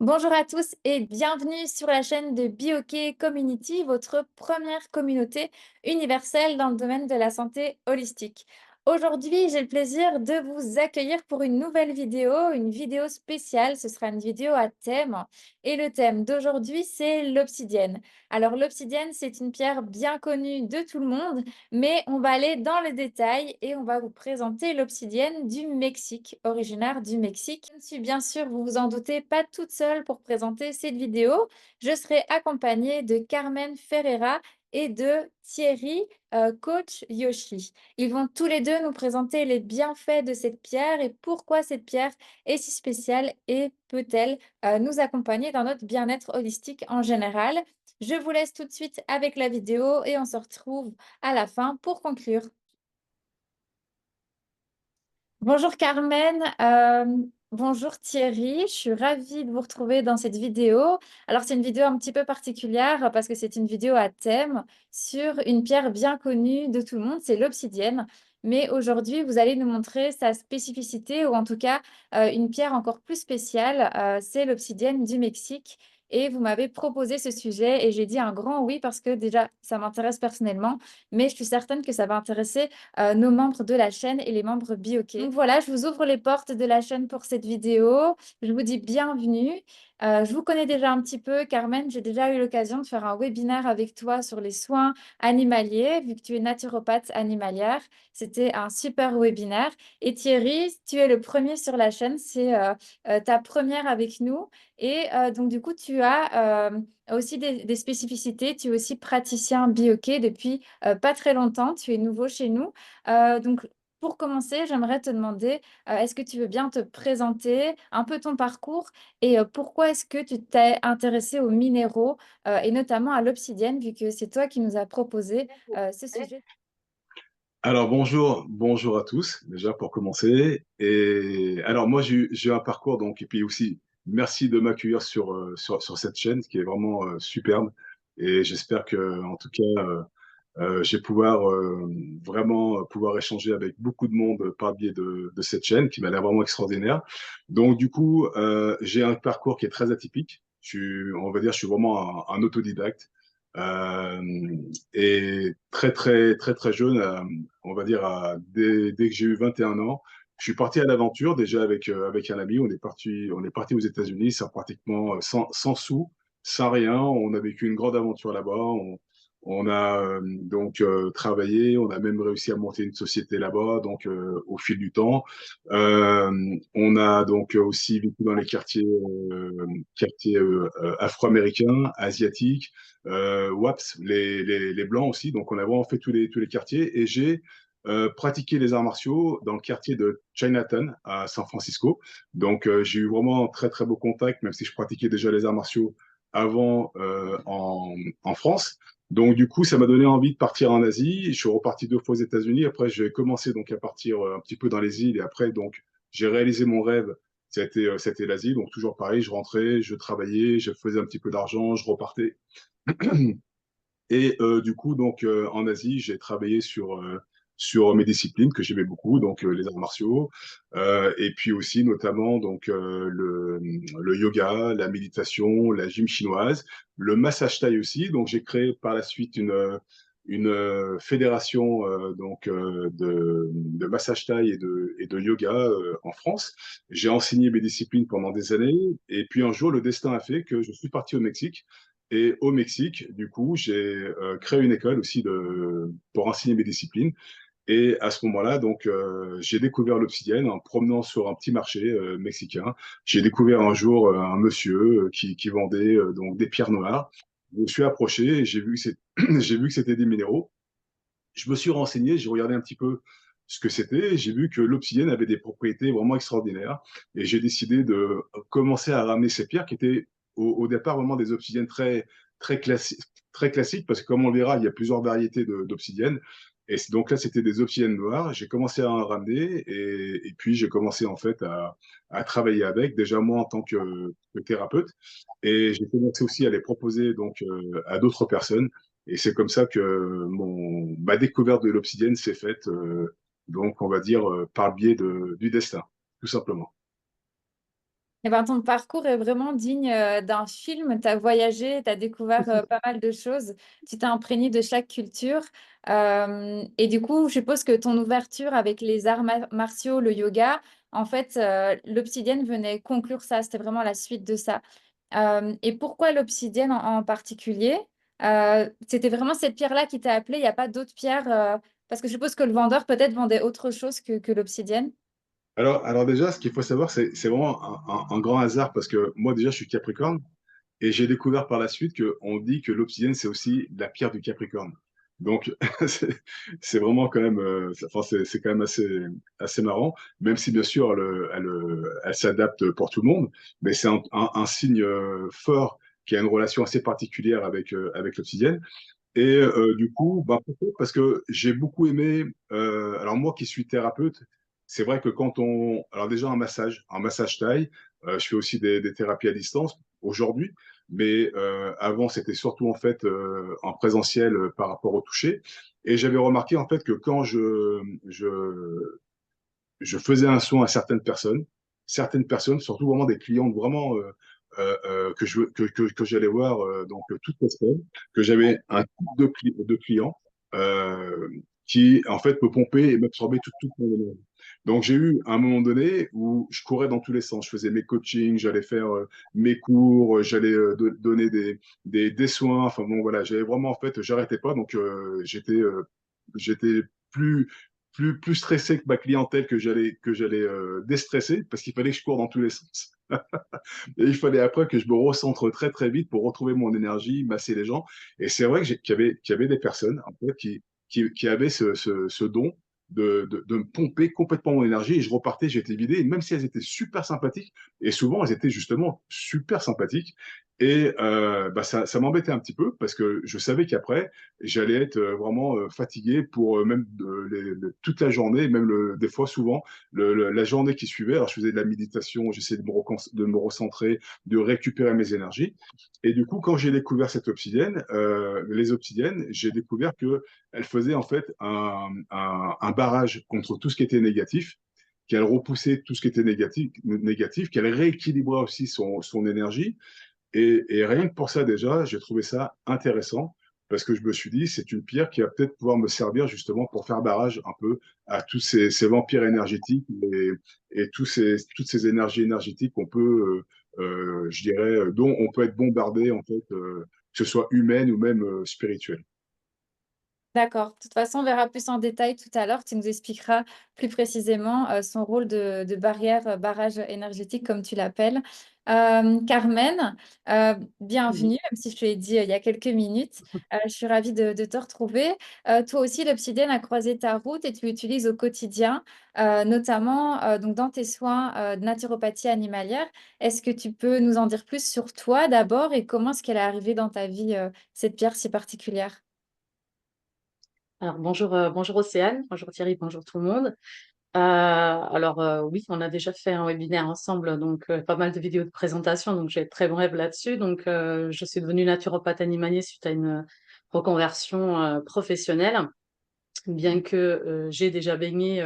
Bonjour à tous et bienvenue sur la chaîne de BeOK Community, votre première communauté universelle dans le domaine de la santé holistique. Aujourd'hui, j'ai le plaisir de vous accueillir pour une vidéo spéciale. Ce sera une vidéo à thème et le thème d'aujourd'hui, c'est l'obsidienne. Alors, l'obsidienne, c'est une pierre bien connue de tout le monde, mais on va aller dans le détail et on va vous présenter l'obsidienne du Mexique, originaire du Mexique. Je ne suis bien sûr, vous vous en doutez, pas toute seule pour présenter cette vidéo. Je serai accompagnée de Carmen Ferreira et de Thierry, coach Yoshi. Ils vont tous les deux nous présenter les bienfaits de cette pierre et pourquoi cette pierre est si spéciale et peut-elle nous accompagner dans notre bien-être holistique en général. Je vous laisse tout de suite avec la vidéo et on se retrouve à la fin pour conclure. Bonjour Carmen, bonjour Thierry, je suis ravie de vous retrouver dans cette vidéo. Alors c'est une vidéo un petit peu particulière parce que c'est une vidéo à thème sur une pierre bien connue de tout le monde, c'est l'obsidienne. Mais aujourd'hui, vous allez nous montrer sa spécificité ou en tout cas une pierre encore plus spéciale, c'est l'obsidienne du Mexique. Et vous m'avez proposé ce sujet et j'ai dit un grand oui parce que déjà, ça m'intéresse personnellement, mais je suis certaine que ça va intéresser nos membres de la chaîne et les membres BeOK. Donc voilà, je vous ouvre les portes de la chaîne pour cette vidéo. Je vous dis bienvenue. Je vous connais déjà un petit peu, Carmen. J'ai déjà eu l'occasion de faire un webinaire avec toi sur les soins animaliers, vu que tu es naturopathe animalière. C'était un super webinaire. Et Thierry, tu es le premier sur la chaîne. C'est ta première avec nous. Et donc, du coup, tu as aussi des spécificités. Tu es aussi praticien BeOK depuis pas très longtemps. Tu es nouveau chez nous. Donc, pour commencer, j'aimerais te demander, est-ce que tu veux bien te présenter un peu ton parcours et pourquoi est-ce que tu t'es intéressé aux minéraux et notamment à l'obsidienne, vu que c'est toi qui nous as proposé ce sujet. Alors bonjour à tous déjà pour commencer. Et alors moi j'ai un parcours donc et puis aussi merci de m'accueillir sur cette chaîne qui est vraiment superbe et j'espère que en tout cas je vais pouvoir vraiment pouvoir échanger avec beaucoup de monde par le biais de cette chaîne qui m'a l'air vraiment extraordinaire. Donc du coup j'ai un parcours qui est très atypique. On va dire je suis vraiment un autodidacte. Euh, et très jeune, on va dire dès que j'ai eu 21 ans, je suis parti à l'aventure déjà avec un ami. On est parti aux États-Unis sans pratiquement sans sous, sans rien. On a vécu une grande aventure là-bas. On a donc travaillé. On a même réussi à monter une société là-bas. Donc au fil du temps, on a donc aussi vécu dans les quartiers afro-américains, asiatiques. WAPS, les Blancs aussi. Donc, on a vraiment fait tous les quartiers. Et j'ai pratiqué les arts martiaux dans le quartier de Chinatown à San Francisco. Donc, j'ai eu vraiment un très, très beau contact, même si je pratiquais déjà les arts martiaux avant en France. Donc, du coup, ça m'a donné envie de partir en Asie. Je suis reparti 2 fois aux États-Unis. Après, j'ai commencé donc à partir un petit peu dans les îles. Et après, donc, j'ai réalisé mon rêve. C'était l'Asie. Donc, toujours pareil, je rentrais, je travaillais, je faisais un petit peu d'argent, je repartais. Et du coup, donc en Asie, j'ai travaillé sur mes disciplines que j'aimais beaucoup, donc les arts martiaux, et puis aussi notamment donc le yoga, la méditation, la gym chinoise, le massage thaï aussi. Donc j'ai créé par la suite une fédération de massage thaï et de yoga en France. J'ai enseigné mes disciplines pendant des années, et puis un jour, le destin a fait que je suis parti au Mexique. Et au Mexique, du coup, j'ai créé une école aussi pour enseigner mes disciplines. Et à ce moment-là, donc, j'ai découvert l'obsidienne en promenant sur un petit marché mexicain. J'ai découvert un jour un monsieur qui vendait donc des pierres noires. Je me suis approché et j'ai vu que j'ai vu que c'était des minéraux. Je me suis renseigné, j'ai regardé un petit peu ce que c'était. J'ai vu que l'obsidienne avait des propriétés vraiment extraordinaires. Et j'ai décidé de commencer à ramener ces pierres qui étaient au départ vraiment des obsidiennes très classiques, parce que comme on le verra, il y a plusieurs variétés d'obsidiennes. Et donc là, c'était des obsidiennes noires. J'ai commencé à en ramener et puis j'ai commencé en fait à travailler avec, déjà moi en tant que thérapeute. Et j'ai commencé aussi à les proposer donc à d'autres personnes. Et c'est comme ça que ma découverte de l'obsidienne s'est faite, donc on va dire par le biais du destin, tout simplement. Eh ben, ton parcours est vraiment digne d'un film. Tu as voyagé, tu as découvert pas mal de choses. Tu t'es imprégné de chaque culture. Et du coup, je suppose que ton ouverture avec les arts martiaux, le yoga, en fait, l'obsidienne venait conclure ça. C'était vraiment la suite de ça. Et pourquoi l'obsidienne en particulier? C'était vraiment cette pierre-là qui t'a appelé. Il n'y a pas d'autres pierres parce que je suppose que le vendeur peut-être vendait autre chose que l'obsidienne. Alors déjà, ce qu'il faut savoir, c'est vraiment un grand hasard parce que moi, déjà, je suis Capricorne et j'ai découvert par la suite qu'on dit que l'obsidienne, c'est aussi la pierre du Capricorne. Donc, c'est c'est vraiment quand même, enfin, c'est quand même assez marrant, même si bien sûr, elle s'adapte pour tout le monde, mais c'est un signe fort qui a une relation assez particulière avec l'obsidienne. Et du coup, bah, pourquoi? Parce que j'ai beaucoup aimé. Alors moi qui suis thérapeute, c'est vrai que quand on, alors déjà un massage thaï, je fais aussi des thérapies à distance aujourd'hui, mais avant c'était surtout en fait en présentiel par rapport au toucher. Et j'avais remarqué en fait que quand je faisais un soin à certaines personnes, surtout vraiment des clientes vraiment que j'allais voir donc toutes les semaines, que j'avais un type de client euh, qui en fait me pompait et m'absorbait toute mon énergie. Donc j'ai eu un moment donné où je courais dans tous les sens. Je faisais mes coachings, j'allais faire mes cours, j'allais donner des soins. Enfin bon voilà, j'avais vraiment en fait, j'arrêtais pas. Donc j'étais plus plus stressé que ma clientèle que j'allais déstresser parce qu'il fallait que je cours dans tous les sens. Et il fallait après que je me recentre très très vite pour retrouver mon énergie, masser les gens. Et c'est vrai que qu'il y avait des personnes en fait, qui avaient ce don de me pomper complètement mon énergie et je repartais, j'étais vidé. Et même si elles étaient super sympathiques, et souvent elles étaient justement super sympathiques, et bah, ça m'embêtait un petit peu parce que je savais qu'après, j'allais être vraiment fatigué pour même toute la journée, même des fois souvent la journée qui suivait. Alors je faisais de la méditation, j'essayais de me recentrer, de récupérer mes énergies. Et du coup, quand j'ai découvert cette obsidienne, les obsidiennes, j'ai découvert que elle faisait en fait un barrage contre tout ce qui était négatif, qu'elle repoussait tout ce qui était négatif, qu'elle rééquilibrait aussi son énergie et rien que pour ça, déjà, j'ai trouvé ça intéressant parce que je me suis dit, c'est une pierre qui va peut-être pouvoir me servir justement pour faire barrage un peu à tous ces vampires énergétiques et toutes ces énergies énergétiques qu'on peut, je dirais, dont on peut être bombardé, en fait, que ce soit humaine ou même spirituelle. D'accord. De toute façon, on verra plus en détail tout à l'heure. Tu nous expliqueras plus précisément son rôle de barrière, barrage énergétique, comme tu l'appelles. Carmen, bienvenue, Oui. même si je te l'ai dit il y a quelques minutes. Je suis ravie de te retrouver. Toi aussi, l'obsidienne a croisé ta route et tu l'utilises au quotidien, notamment donc dans tes soins de naturopathie animalière. Est-ce que tu peux nous en dire plus sur toi d'abord et comment est-ce qu'elle est arrivée dans ta vie, cette pierre si particulière? Alors bonjour, bonjour Océane, bonjour Thierry, bonjour tout le monde. Oui, on a déjà fait un webinaire ensemble, donc pas mal de vidéos de présentation, donc je vais être très brève là-dessus. Donc je suis devenue naturopathe animalier suite à une reconversion professionnelle, bien que j'ai déjà baigné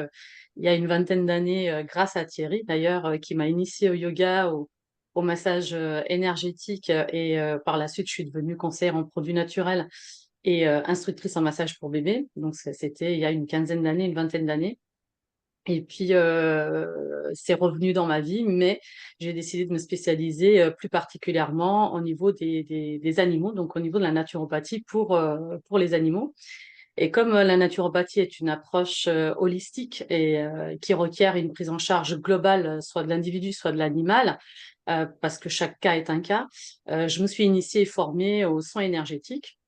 il y a une vingtaine d'années grâce à Thierry d'ailleurs, qui m'a initiée au yoga, au massage énergétique et par la suite je suis devenue conseillère en produits naturels et instructrice en massage pour bébé. Donc, c'était il y a une quinzaine d'années, une vingtaine d'années. Et puis, c'est revenu dans ma vie, mais j'ai décidé de me spécialiser plus particulièrement au niveau des animaux, donc au niveau de la naturopathie pour les animaux. Et comme la naturopathie est une approche holistique et qui requiert une prise en charge globale, soit de l'individu, soit de l'animal, parce que chaque cas est un cas, je me suis initiée et formée aux soins énergétiques.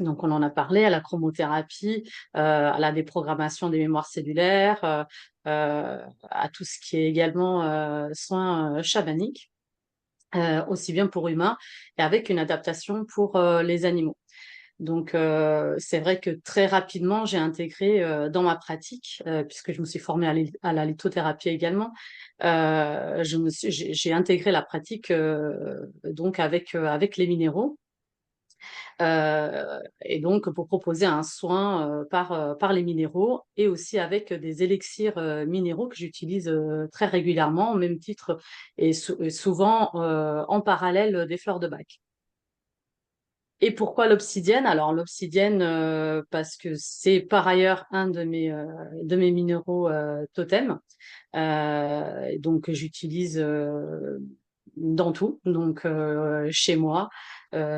Donc, on en a parlé à la chromothérapie, à la déprogrammation des mémoires cellulaires, à tout ce qui est également soins chamaniques, aussi bien pour humains et avec une adaptation pour les animaux. Donc, c'est vrai que très rapidement, j'ai intégré dans ma pratique, puisque je me suis formée à la lithothérapie également, j'ai intégré la pratique donc avec les minéraux. Et donc pour proposer un soin par les minéraux et aussi avec des élixirs minéraux que j'utilise très régulièrement au même titre et souvent en parallèle des fleurs de bac. Et pourquoi l'obsidienne? Alors l'obsidienne, parce que c'est par ailleurs un de mes minéraux totems. Donc j'utilise dans tout. Donc chez moi,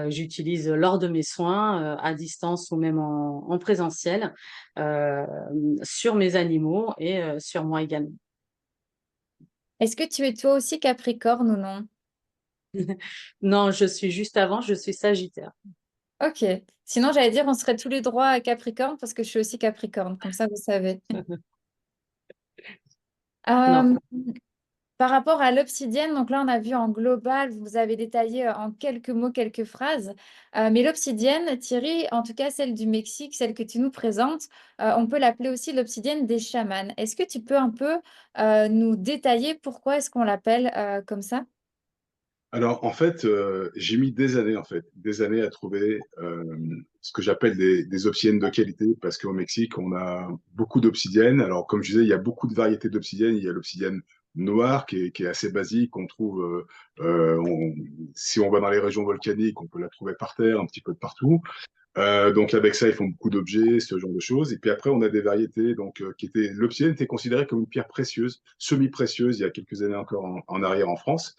j'utilise lors de mes soins, à distance ou même en présentiel, euh, sur mes animaux et sur moi également. Est-ce que tu es toi aussi Capricorne ou non? Non, je suis juste avant, je suis Sagittaire. Ok. Sinon, j'allais dire, on serait tous les droits à Capricorne parce que je suis aussi Capricorne. Comme ça, vous savez. Non. Euh, Par rapport à l'obsidienne, donc là, on a vu en global, vous avez détaillé en quelques mots, quelques phrases. Mais l'obsidienne, Thierry, en tout cas celle du Mexique, celle que tu nous présentes, on peut l'appeler aussi l'obsidienne des chamans. Est-ce que tu peux un peu nous détailler pourquoi est-ce qu'on l'appelle comme ça? Alors, en fait, j'ai mis des années à trouver ce que j'appelle des obsidiennes de qualité, parce qu'au Mexique, on a beaucoup d'obsidiennes. Alors, comme je disais, il y a beaucoup de variétés d'obsidiennes. Il y a l'obsidienne noire qui est assez basique, qu'on trouve, si on va dans les régions volcaniques, on peut la trouver par terre, un petit peu de partout. Donc, avec ça, ils font beaucoup d'objets, ce genre de choses. Et puis après, on a des variétés, donc, l'obsidienne était considérée comme une pierre précieuse, semi-précieuse, il y a quelques années encore en arrière en France.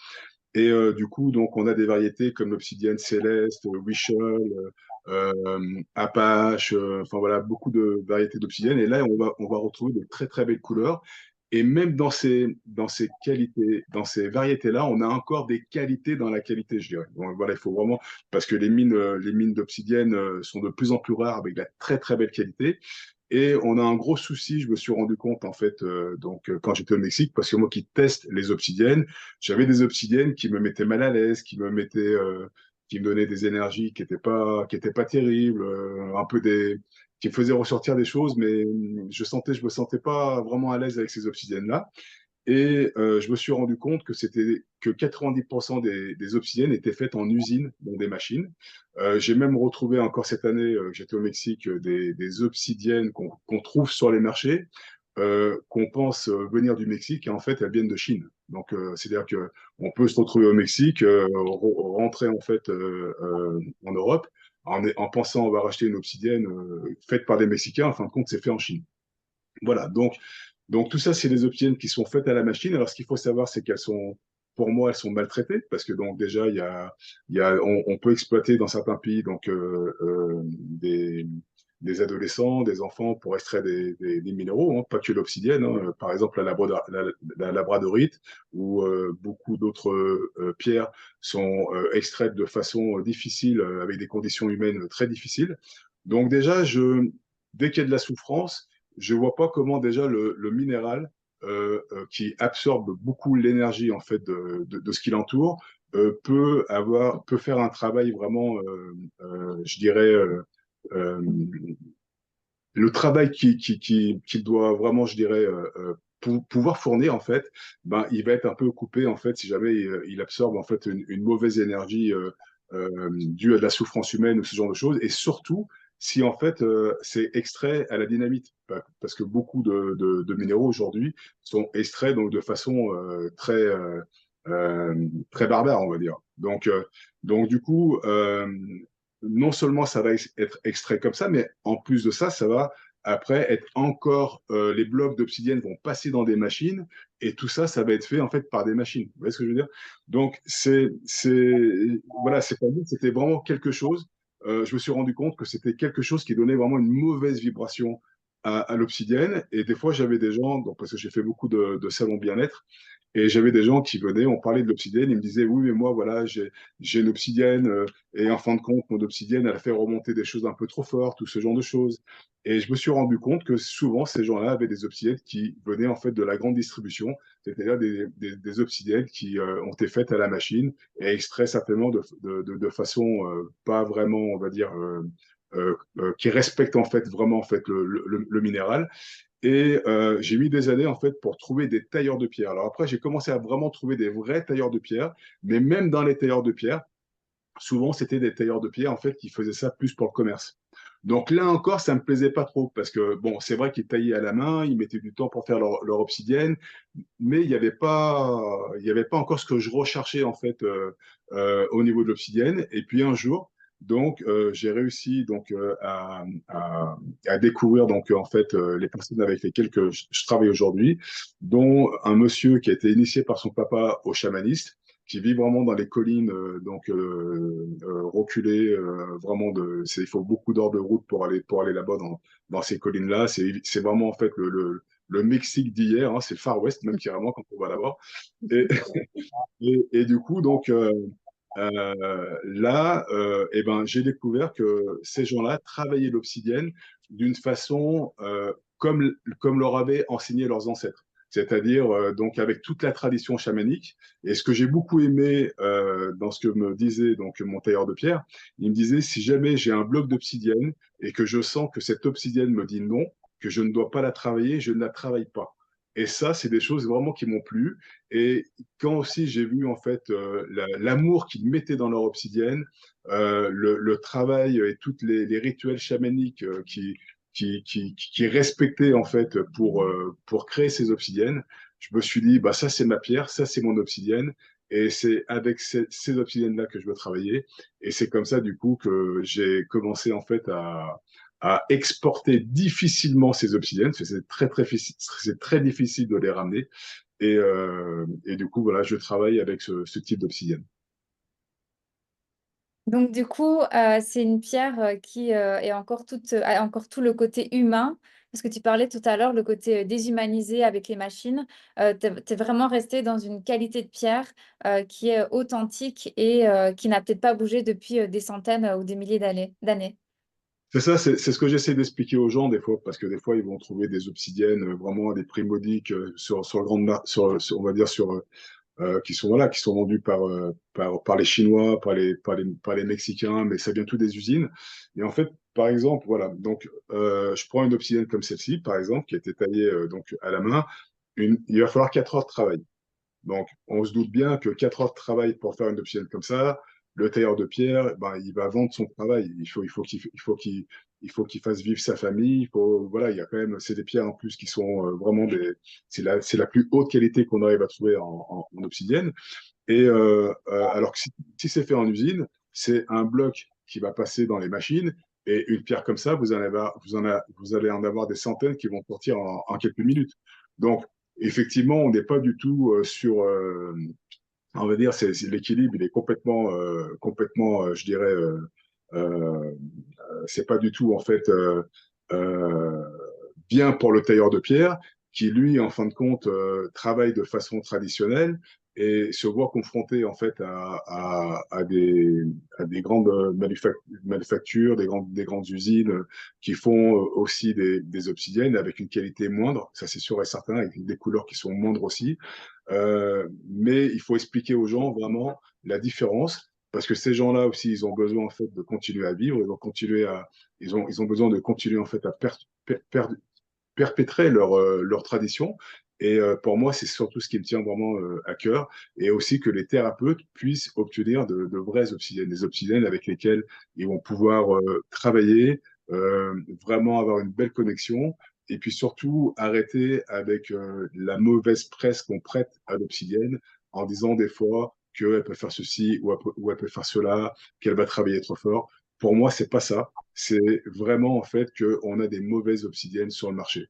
Et du coup, donc, on a des variétés comme l'obsidienne céleste, Wishle, Apache, enfin voilà, beaucoup de variétés d'obsidienne. Et là, on va retrouver de très très belles couleurs. Et même dans ces qualités, dans ces variétés-là, on a encore des qualités dans la qualité, je dirais. Donc, voilà, il faut vraiment, parce que les mines d'obsidienne sont de plus en plus rares avec de la très très belle qualité. Et on a un gros souci, je me suis rendu compte en fait, quand j'étais au Mexique, parce que moi qui teste les obsidiennes, j'avais des obsidiennes qui me mettaient mal à l'aise, qui me donnaient des énergies qui étaient pas terribles, qui me faisaient ressortir des choses, mais je me sentais pas vraiment à l'aise avec ces obsidiennes-là. Et je me suis rendu compte que 90% des obsidiennes étaient faites en usine, dans des machines. J'ai même retrouvé encore cette année, j'étais au Mexique, des obsidiennes qu'on trouve sur les marchés, qu'on pense venir du Mexique, et en fait, elles viennent de Chine. Donc, c'est-à-dire que on peut se retrouver au Mexique, rentrer en fait en Europe, en pensant on va racheter une obsidienne faite par des Mexicains. En fin de compte, c'est fait en Chine. Voilà, donc tout ça, c'est des obsidiennes qui sont faites à la machine. Alors, ce qu'il faut savoir, c'est qu'elles sont, pour moi, elles sont maltraitées, parce que donc déjà, on peut exploiter dans certains pays donc des adolescents, des enfants pour extraire des minéraux, hein, pas que l'obsidienne, hein. Par exemple, la labradorite ou beaucoup d'autres pierres sont extraites de façon difficile, avec des conditions humaines très difficiles. Donc déjà, dès qu'il y a de la souffrance, je vois pas comment déjà le minéral qui absorbe beaucoup l'énergie en fait de ce qui l'entoure peut faire un travail vraiment, je dirais, euh, le travail qu'il doit vraiment, je dirais, pouvoir fournir en fait, ben il va être un peu coupé en fait si jamais il absorbe en fait une mauvaise énergie due à de la souffrance humaine ou ce genre de choses, et surtout si en fait c'est extrait à la dynamite, parce que beaucoup de minéraux aujourd'hui sont extraits donc de façon très barbare, on va dire. Donc du coup, non seulement ça va être extrait comme ça, mais en plus de ça, ça va après être encore, les blocs d'obsidienne vont passer dans des machines, et tout ça, ça va être fait en fait par des machines. Vous voyez ce que je veux dire? Donc voilà, c'est pas dit, c'était vraiment quelque chose. Je me suis rendu compte que c'était quelque chose qui donnait vraiment une mauvaise vibration à l'obsidienne. Et des fois, j'avais des gens, donc parce que j'ai fait beaucoup de salons bien-être, et j'avais des gens qui venaient, on parlait de l'obsidienne, ils me disaient, oui, mais moi, voilà, j'ai une obsidienne, et en fin de compte, mon obsidienne, elle a fait remonter des choses un peu trop fortes, ou ce genre de choses. Et je me suis rendu compte que souvent, ces gens-là avaient des obsidiennes qui venaient en fait de la grande distribution, c'est-à-dire des obsidiennes qui ont été faites à la machine et extraits certainement de façon pas vraiment, on va dire, qui respectent en fait vraiment en fait le minéral. Et j'ai mis des années en fait pour trouver des tailleurs de pierre. Alors après, j'ai commencé à vraiment trouver des vrais tailleurs de pierre, mais même dans les tailleurs de pierre, souvent, c'était des tailleurs de pierre en fait qui faisaient ça plus pour le commerce. Donc là encore, ça me plaisait pas trop parce que bon, c'est vrai qu'ils taillaient à la main, ils mettaient du temps pour faire leur obsidienne, mais il y avait pas encore ce que je recherchais en fait au niveau de l'obsidienne. Et puis un jour, donc j'ai réussi donc à découvrir donc en fait les personnes avec lesquelles que je travaille aujourd'hui, dont un monsieur qui a été initié par son papa au chamanisme, qui vit vraiment dans les collines reculées, vraiment il faut beaucoup d'heures de route pour aller là-bas dans ces collines-là. C'est vraiment en fait le Mexique d'hier, hein, c'est le Far West même carrément quand on va là-bas. Et, et du coup, donc là, eh ben, j'ai découvert que ces gens-là travaillaient l'obsidienne d'une façon comme leur avaient enseigné leurs ancêtres. C'est-à-dire donc avec toute la tradition chamanique. Et ce que j'ai beaucoup aimé dans ce que me disait donc mon tailleur de pierre, il me disait si jamais j'ai un bloc d'obsidienne et que je sens que cette obsidienne me dit non, que je ne dois pas la travailler, je ne la travaille pas. Et ça, c'est des choses vraiment qui m'ont plu. Et quand aussi j'ai vu en fait l'amour qu'ils mettaient dans leur obsidienne, le travail et tous les rituels chamaniques qui respectaient en fait pour créer ces obsidiennes, je me suis dit, bah, ça c'est ma pierre, ça c'est mon obsidienne. Et c'est avec ces obsidiennes-là que je veux travailler. Et c'est comme ça, du coup, que j'ai commencé en fait à exporter difficilement ces obsidiennes, parce que c'est très difficile de les ramener. Et du coup, voilà, je travaille avec ce type d'obsidienne. Donc, du coup, c'est une pierre qui est encore a encore tout le côté humain, parce que tu parlais tout à l'heure, le côté déshumanisé avec les machines. Tu es vraiment resté dans une qualité de pierre qui est authentique et qui n'a peut-être pas bougé depuis des centaines ou des milliers d'années. C'est ça, c'est ce que j'essaie d'expliquer aux gens des fois, parce que des fois, ils vont trouver des obsidiennes vraiment à des prix modiques sur le on va dire qui sont voilà, qui sont vendus par les Chinois, par les Mexicains, mais ça vient tout des usines. Et en fait, par exemple, voilà, donc je prends une obsidienne comme celle-ci, par exemple, qui a été taillée donc à la main. Il va falloir 4 heures de travail. Donc, on se doute bien que 4 heures de travail pour faire une obsidienne comme ça, le tailleur de pierre, ben, il va vendre son travail. Il faut qu'il fasse vivre sa famille. Voilà, il y a quand même, c'est des pierres en plus qui sont vraiment c'est la plus haute qualité qu'on arrive à trouver en obsidienne. Et alors que si c'est fait en usine, c'est un bloc qui va passer dans les machines. Et une pierre comme ça, vous allez en avoir des centaines qui vont sortir en quelques minutes. Donc, effectivement, on n'est pas du tout on va dire, l'équilibre, il est complètement, je dirais, euh, c'est pas du tout en fait euh, bien pour le tailleur de pierre qui lui en fin de compte travaille de façon traditionnelle et se voit confronté en fait à des grandes manufactures, des grandes usines qui font aussi des obsidiennes avec une qualité moindre, ça c'est sûr et certain, avec des couleurs qui sont moindres aussi. Mais il faut expliquer aux gens vraiment la différence parce que ces gens-là aussi, ils ont besoin en fait de continuer à vivre, ils ont besoin de continuer en fait à perpétrer leur tradition. Et pour moi, c'est surtout ce qui me tient vraiment à cœur. Et aussi que les thérapeutes puissent obtenir de vraies obsidiennes, des obsidiennes avec lesquelles ils vont pouvoir travailler, vraiment avoir une belle connexion. Et puis surtout, arrêter avec la mauvaise presse qu'on prête à l'obsidienne en disant des fois qu'elle peut faire ceci ou elle peut faire cela, qu'elle va travailler trop fort. Pour moi, c'est pas ça. C'est vraiment en fait qu'on a des mauvaises obsidiennes sur le marché.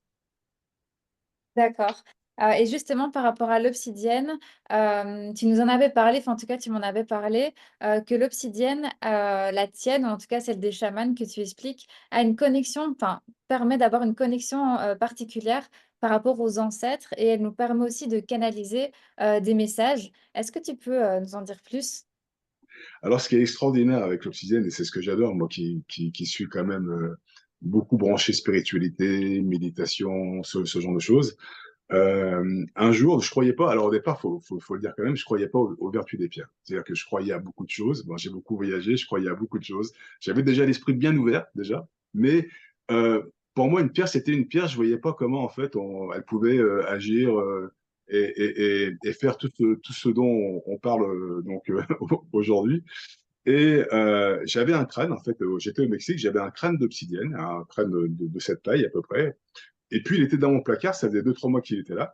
D'accord. Et justement, par rapport à l'obsidienne, tu nous en avais parlé, enfin en tout cas tu m'en avais parlé, que l'obsidienne, la tienne, ou en tout cas celle des chamans que tu expliques, a une connexion, enfin permet d'avoir une connexion particulière par rapport aux ancêtres et elle nous permet aussi de canaliser des messages. Est-ce que tu peux nous en dire plus? Alors, ce qui est extraordinaire avec l'obsidienne, et c'est ce que j'adore, moi qui suis quand même beaucoup branché spiritualité, méditation, ce genre de choses, un jour, je croyais pas, alors au départ, faut le dire quand même, je croyais pas aux vertus des pierres. C'est-à-dire que je croyais à beaucoup de choses. Bon, j'ai beaucoup voyagé, je croyais à beaucoup de choses. J'avais déjà l'esprit bien ouvert, déjà. Mais euh, pour moi, une pierre, c'était une pierre. Je voyais pas comment, en fait, elle pouvait agir et faire tout ce dont on parle donc aujourd'hui. Et j'avais un crâne, en fait, j'étais au Mexique, j'avais un crâne d'obsidienne, un crâne de cette taille à peu près. Et puis, il était dans mon placard, ça faisait 2, 3 mois qu'il était là.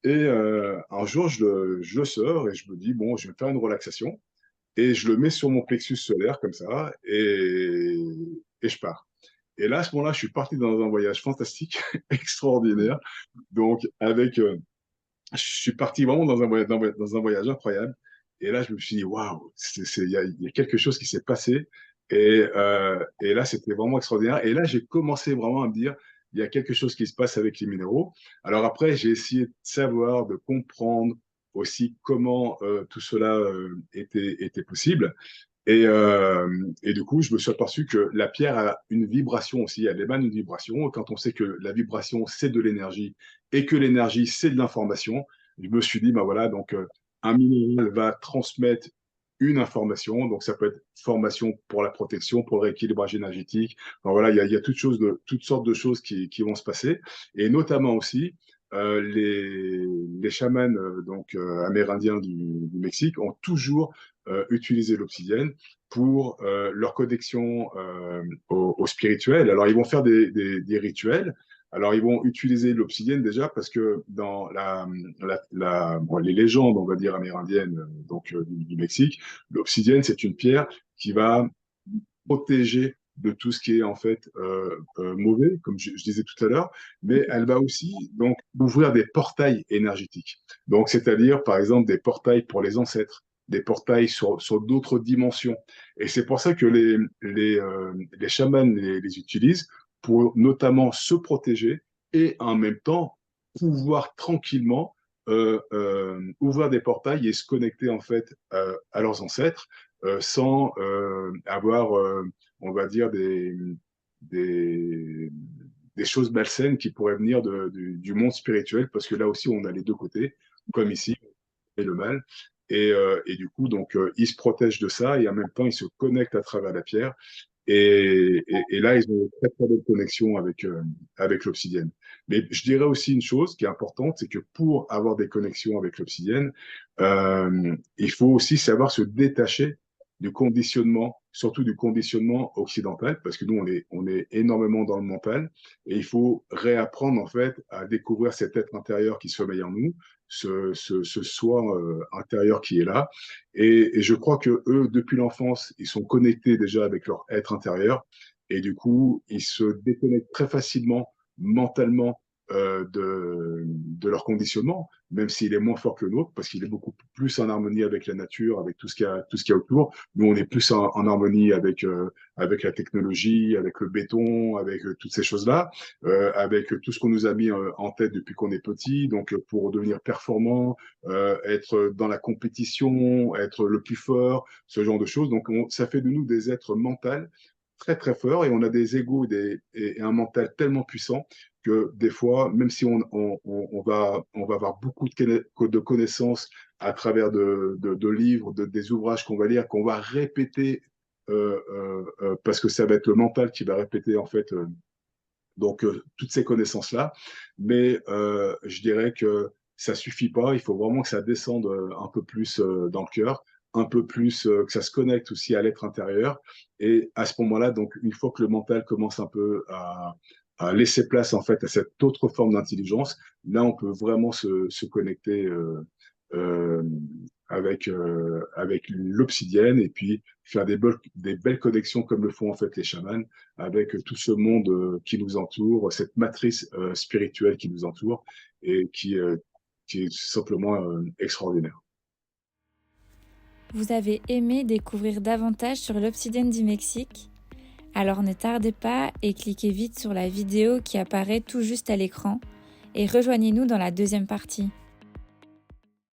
Et un jour, je le sors et je me dis, bon, je vais me faire une relaxation. Et je le mets sur mon plexus solaire comme ça, et je pars. Et là, à ce moment-là, je suis parti dans un voyage fantastique, extraordinaire. Donc, je suis parti vraiment dans un voyage incroyable. Et là, je me suis dit, waouh, il y a quelque chose qui s'est passé. Et là, c'était vraiment extraordinaire. Et là, j'ai commencé vraiment à me dire, il y a quelque chose qui se passe avec les minéraux. Alors après, j'ai essayé de savoir, de comprendre aussi comment tout cela était possible. Et du coup, je me suis aperçu que la pierre a une vibration aussi, elle émane une vibration. Quand on sait que la vibration, c'est de l'énergie et que l'énergie, c'est de l'information, je me suis dit, ben voilà, donc un minéral va transmettre une information. Donc, ça peut être formation pour la protection, pour le rééquilibrage énergétique. Enfin, voilà, il y a toutes sortes de choses qui vont se passer. Et notamment aussi, les chamans amérindiens du Mexique ont toujours utiliser l'obsidienne pour leur connexion au spirituel. Alors, ils vont faire des rituels. Alors, ils vont utiliser l'obsidienne déjà parce que dans les légendes, on va dire, amérindiennes du Mexique, l'obsidienne, c'est une pierre qui va protéger de tout ce qui est en fait mauvais, comme je disais tout à l'heure, mais elle va aussi donc ouvrir des portails énergétiques. Donc, c'est-à-dire, par exemple, des portails pour les ancêtres, des portails sur d'autres dimensions. Et c'est pour ça que les chamans les utilisent pour notamment se protéger et en même temps pouvoir tranquillement ouvrir des portails et se connecter en fait à leurs ancêtres sans avoir, on va dire, des, des choses malsaines qui pourraient venir du monde spirituel, parce que là aussi, on a les deux côtés, comme ici, et le mal. Et du coup, donc, ils se protègent de ça et en même temps, ils se connectent à travers la pierre. Et là, ils ont une très, très belle connexion avec l'obsidienne. Mais je dirais aussi une chose qui est importante, c'est que pour avoir des connexions avec l'obsidienne, il faut aussi savoir se détacher du conditionnement, surtout du conditionnement occidental, parce que nous, on est énormément dans le mental, et il faut réapprendre en fait à découvrir cet être intérieur qui sommeille en nous, ce soi intérieur qui est là. Et je crois que eux, depuis l'enfance, ils sont connectés déjà avec leur être intérieur, et du coup, ils se déconnectent très facilement mentalement de leur conditionnement, même s'il est moins fort que le nôtre, parce qu'il est beaucoup plus en harmonie avec la nature, avec tout ce qu'il y a autour. Nous, on est plus en harmonie avec la technologie, avec le béton, avec toutes ces choses-là, avec tout ce qu'on nous a mis en tête depuis qu'on est petit. Donc, pour devenir performant, être dans la compétition, être le plus fort, ce genre de choses. Donc, ça fait de nous des êtres mentaux très très forts et on a des égos et un mental tellement puissant que des fois, même si on va avoir beaucoup de connaissances à travers de livres, des ouvrages qu'on va lire, qu'on va répéter parce que ça va être le mental qui va répéter en fait toutes ces connaissances-là. Mais je dirais que ça suffit pas. Il faut vraiment que ça descende un peu plus dans le cœur, un peu plus que ça se connecte aussi à l'être intérieur. Et à ce moment-là, donc une fois que le mental commence un peu à laisser place en fait à cette autre forme d'intelligence, là on peut vraiment se connecter euh, avec l'obsidienne et puis faire des belles connexions comme le font en fait les chamans avec tout ce monde qui nous entoure, cette matrice spirituelle qui nous entoure et qui est simplement extraordinaire. Vous avez aimé découvrir davantage sur l'obsidienne du Mexique? Alors ne tardez pas et cliquez vite sur la vidéo qui apparaît tout juste à l'écran et rejoignez-nous dans la deuxième partie.